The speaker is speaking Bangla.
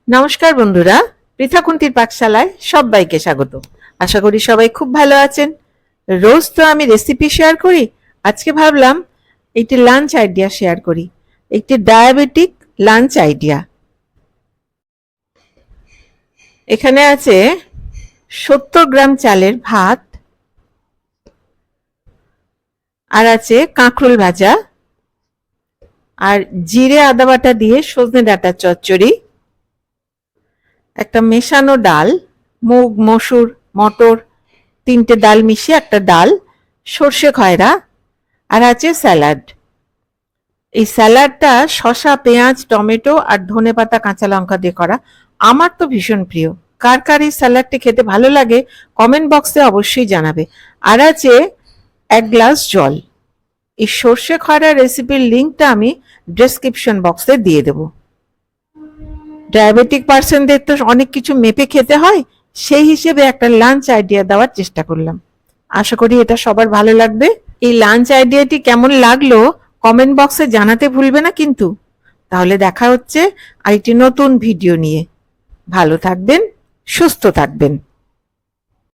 নমস্কার বন্ধুরা, পৃথাকুন্তির পাকশালায় সবাইকে স্বাগত। আশা করি সবাই খুব ভালো আছেন। রোজ তো আমি রেসিপি শেয়ার করি, আজকে ভাবলাম একটি লাঞ্চ আইডিয়া শেয়ার করি, একটি ডায়াবেটিক লাঞ্চ আইডিয়া। এখানে আছে 70 গ্রাম চালের ভাত, আর আছে কাঁকরোল ভাজা, আর জিরে আদা বাটা দিয়ে সজনে ডাঁটার চচ্চড়ি, একটা মেশানো ডাল, মুগ মসুর মটর 3টে ডাল মিশিয়ে একটা ডাল, সর্ষে খয়রা, আর আছে স্যালাড। এই স্যালাডটা শসা, পেঁয়াজ, টমেটো আর ধনেপাতা, কাঁচা লঙ্কা দিয়ে করা। আমার তো ভীষণ প্রিয়। কার কার এই স্যালাডটি খেতে ভালো লাগে কমেন্ট বক্সে অবশ্যই জানাবে। আর আছে 1 গ্লাস জল। এই সর্ষে খয়রা রেসিপির লিঙ্কটা আমি ডেসক্রিপশন বক্সে দিয়ে দেব। ডায়াবেটিক পার্সনদের তো অনেক কিছু মেপে খেতে হয়, সেই হিসেবে একটা লাঞ্চ আইডিয়া দেওয়ার চেষ্টা করলাম। আশা করি এটা সবার ভালো লাগবে। এই লাঞ্চ আইডিয়াটি কেমন লাগলো কমেন্ট বক্সে জানাতে ভুলবে না কিন্তু। তাহলে দেখা হচ্ছে আরেকটি নতুন ভিডিও নিয়ে। ভালো থাকবেন, সুস্থ থাকবেন।